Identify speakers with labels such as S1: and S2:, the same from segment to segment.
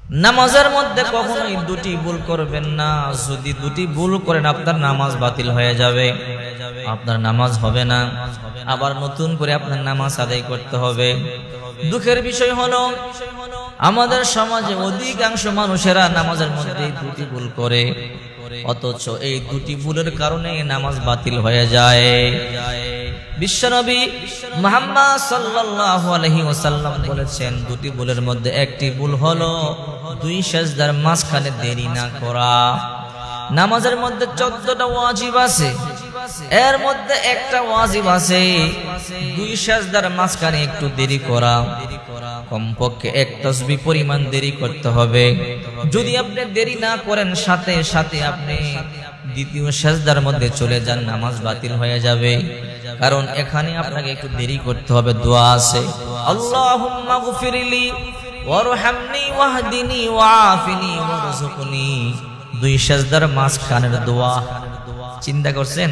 S1: নামাজের মধ্যে কখনোই দুটি ভুল করবেন না। যদি দুটি ভুল করেন আপনার নামাজ বাতিল হয়ে যাবে, আপনার নামাজ হবে না, আবার নতুন করে আপনার নামাজ আদায় করতে হবে। দুঃখের বিষয় হলো আমাদের সমাজে অধিকাংশ মানুষেরা নামাজের মধ্যে দুটি ভুল করে, অথচ এই দুটি ভুলের কারণে নামাজ বাতিল হয়ে যায়। বিশ্বনবী মুহাম্মদ সাল্লাল্লাহু আলাইহি ওয়াসাল্লাম বলেছেন, দুটি ভুলের মধ্যে একটি ভুল হলো দুই সিজদার মাঝখানে দেরি না করা। নামাজের মধ্যে 14টা ওয়াজিব আছে, এর মধ্যে একটা ওয়াজিব আছে দুই সিজদার মাঝখানে একটু দেরি করা। কমপক্ষে এক তাসবিহ পরিমাণ দেরি করতে হবে। যদি আপনি দেরি না করেন, সাথে সাথে আপনি দ্বিতীয় সিজদার মধ্যে চলে যান, নামাজ বাতিল হয়ে যাবে। কারণ এখানে আপনাকে একটু দেরি করতে হবে। দোয়া আছে, আল্লাহুম্মা গফিরলি ওয়ারহামনি ওয়াহদিনি ওয়াআফিনি ওয়ারযুকনি। দুই সিজদার মাঝখানের দোয়া চিন্তা করছেন?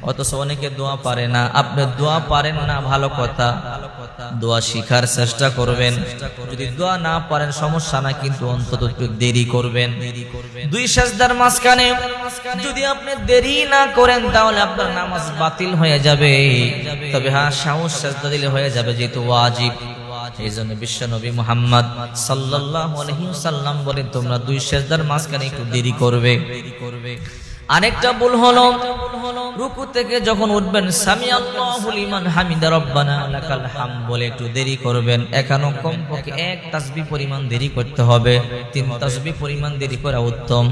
S1: অথচ অনেকে দোয়া পারে না। আপনি দোয়া পারেন না, ভালো কথা, দোয়া শিখার চেষ্টা করবেন। যদি দোয়া না পারেন সমস্যা না, কিন্তু অন্তত একটু দেরি করবেন। দুই সিজদার মাঝখানে যদি আপনি দেরি না করেন তাহলে আপনার নামাজ বাতিল হয়ে যাবে। তবে হ্যাঁ, সাহস সিজদা দিলে হয়ে যাবে, যেহেতু ওয়াজিব। এই জন্য বিশ্বনবী মুহাম্মদ সাল্লাল্লাহু আলাইহি ওয়াসাল্লাম বলেন, তোমরা দুই সিজদার মাঝখানে একটু দেরি করবে। আরেকটা ভুল হলো রুকু থেকে যখন উঠবেন, সামি আল্লাহু লিমান হামিদা রব্বানা লাকাল হামদ বলে একটু দেরি করবেন। এখানেও কমপক্ষে এক তাসবিহ পরিমাণ দেরি করতে হবে। 3 তাসবিহ পরিমাণ দেরি করা উত্তম।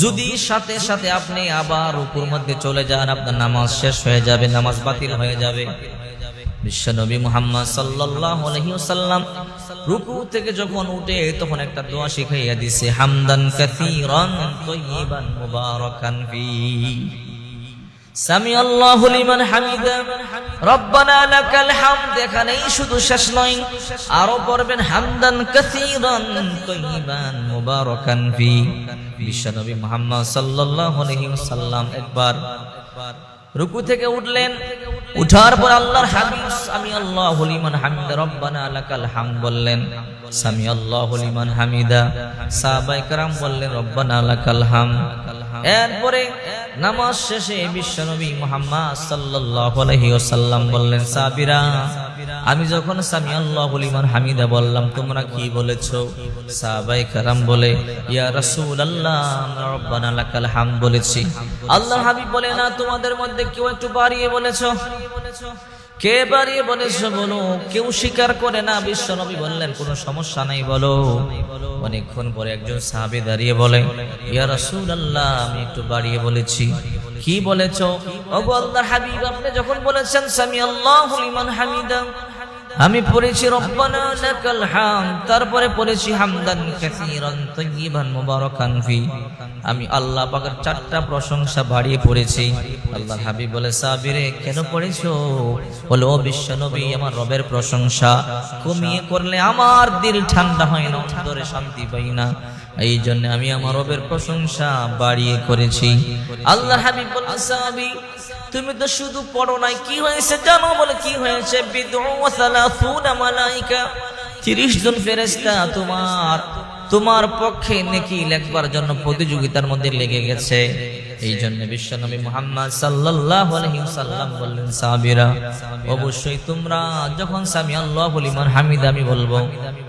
S1: যদি সাথে সাথে আপনি আবার রুকুর মধ্যে চলে যান, আপনার নামাজ শেষ হয়ে যাবে, নামাজ বাতিল হয়ে যাবে। বিশ্বনবী মুহাম্মদ সাল্লাল্লাহু আলাইহি ওয়াসাল্লাম রুকু থেকে যখন উঠে তখন একটা দোয়া শিখাইয়া দিয়েছে, হামদান কাসীরান তাইয়িবান মুবারাকান ফি। সামি আল্লাহু লিমান হামিদা রব্বানা লাকাল হামদ। এখানেই শুধু শেষ নয়, আরো পড়বেন হামদান কাসীরান তাইয়িবান মুবারাকান ফি। বিশ্বনবী মুহাম্মদ সাল্লাল্লাহু আলাইহি ওয়াসাল্লাম একবার রুকু থেকে উঠলেন, উঠার পর আল্লাহর হাবিব সামি আল্লাহু লিমান হামিদা রব্বানা লাকাল হামদ বললেন। সামি আল্লাহু লিমান হামিদা, সাহাবায়ে কেরাম বললেন রব্বানা লাকাল হামদ। এরপরে নামাজ শেষে বিশ্বনবী মুহাম্মদ সাল্লাল্লাহু আলাইহি ওয়াসাল্লাম বললেন, সাহাবীরা, আমি যখন সামি আল্লাহু লিমান হামিদা বললাম তোমরা কি বলেছো? সাহাবায়ে কেরাম বলে, ইয়া রাসূলুল্লাহ, আমরা রব্বানা লাকাল হামদ বলেছি। আল্লাহর হাবিব বলে, না, তোমাদের মধ্যে কেউ একটু বাড়িয়ে বলেছো। কে বাড়িয়ে বলেছো বলো? কেউ স্বীকার করে না। বিশ্বনবী বললেন, কোনো সমস্যা নাই, বলো। অনেকক্ষণ পরে একজন সাহাবী দাঁড়িয়ে বলে, ইয়া রাসূলুল্লাহ, আমি একটু বাড়িয়ে বলেছি। কি বলেছো? ওগো আল্লাহর হাবিব, আপনি যখন বলেছেন সামি আল্লাহু লিমান হামিদা, আমি পড়েছি রব্বানা লাকাল হামদ, তারপরে পড়েছি হামদান কাসীরান তাইয়িবান মুবারাকান ফি। আমি আল্লাহ পাকের 4টা প্রশংসা বাড়িয়ে পড়েছি। আল্লাহর হাবিব বলে, সাহাবীরে, কেন পড়েছো? বলে, ও বিশ্বনবী, আমার রবের প্রশংসা কমিয়ে করলে আমার দিল ঠান্ডা হয় না, অন্তরে শান্তি পাই না, এই জন্য আমি আমার রবের প্রশংসা বাড়িয়ে করেছি। আল্লাহর হাবিব বলে, সাহাবী, তুমি তো শুধু পড়ো নাই, কি হয়েছে জানো? বলে, কি হয়েছে? বিদউ ওয়া 30 মালায়েকা, 30 জন ফেরেশতা তোমার পক্ষে নেকি লেখবার জন্য প্রতিযোগিতার মধ্যে লেগে গেছে। এই জন্য বিশ্বনবী মুহাম্মদ সাল্লাল্লাহু আলাইহি ওয়াসাল্লাম বললেন, সাহাবীরা, অবশ্যই তোমরা যখন সামি আল্লাহু লিমান হামিদা আমি বলবো,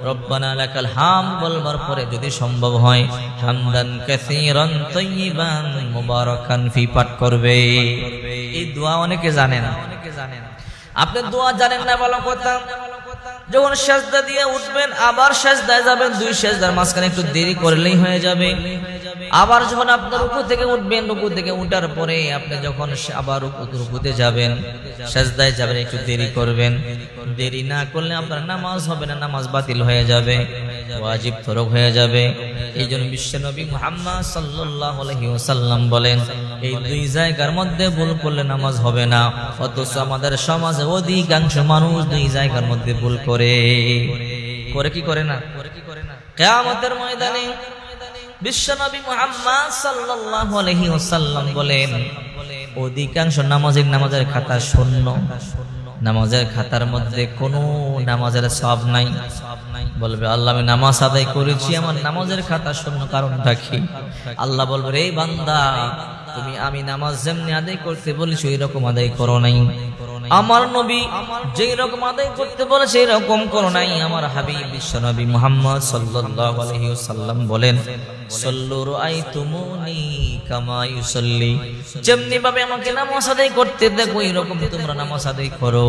S1: রব্বানা লাকাল হামদ বলবার পরে যদি সম্ভব হয় হামদান কাসীরান তাইয়িবান মুবারাকান ফি পাঠ করবে। এই দোয়া অনেকে জানে না। আপনি দোয়া জানেন না, ভালো কথা। যখন সিজদা দিয়ে উঠবেন, আবার সিজদায় যাবেন, দুই সিজদার মাঝখানে একটু দেরি করলেই হয়ে যাবে। আবার যখন আপনি রুকু থেকে উঠবেন, রুকু থেকে উঠার পরে আপনি যখন আবার রুকুতে যাবেন, সিজদায় যাবেন, একটু দেরি করবেন। দেরি না করলে আপনার নামাজ হবে না, নামাজ বাতিল হয়ে যাবে, ওয়াজিব তরক হয়ে যাবে। এই জন্য বিশ্বনবী মুহাম্মদ সাল্লাল্লাহু আলাইহি ওয়াসাল্লাম বলেন, এই দুই জায়গার মধ্যে ভুল করলে নামাজ হবে না। অথচ আমাদের সমাজে অধিকাংশ মানুষ দুই জায়গার মধ্যে ভুল করে কি করে না? কিয়ামতের ময়দানে বিশ্বনবী মুহাম্মদ সাল্লাল্লাহু আলাইহি ওয়াসাল্লাম বলেন, অধিকাংশ নামাজের খাতা শূন্য। নামাজের খাতার মধ্যে কোনো নামাজের সওয়াব নাই। বলবে আল্লাহ আমি নামাজ আদায় করেছি, আমার নামাজের খাতা শূন্য, কারণটা কি? আল্লাহ বলবে রে বান্দা, তুমি আমি নামাজ যেমনি আদায় করতে বলেছি ওই রকম আদায় করো নাই। আমার নবী যেই রকম আদায় করতে বলেছে এরকম করো নাই। আমার হাবিব বিশ্ব নবী মুহাম্মদ সাল্লাল্লাহু আলাইহি ওয়াসাল্লাম বলেন, সাল্লু রাআইতুমুনি কামা ইউসাল্লি, যেমনি ভাবে আমাকে নামাজ আদায় করতে দেখো এরকম তোমরা নামাজ আদায় করো।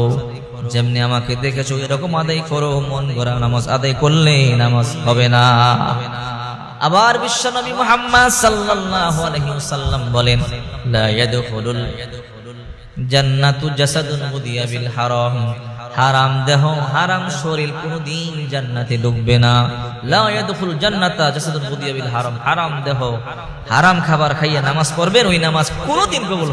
S1: যেমনি আমাকে দেখেছো এরকম আদায় করো। মন গড়া নামাজ আদায় করলে নামাজ হবে না। আবার বিশ্ব নবী মুহাম্মদ সাল্লাল্লাহু আলাইহি ওয়াসাল্লাম বলেন, লা ইয়াদখুলুল জান্নাতু জাসাদুন উদিয়া বিল হারাম, হারাম দেহ হারাম শরীর কোনদিন জান্নাতে ঢুকবে না। লা ইয়াদখুল জান্নাতা জাসাদুন উদিয়া বিল হারাম, হারাম দেহ হারাম খাবার খাইয়া নামাজ পড়বেন, ওই নামাজ কোনদিন কবুল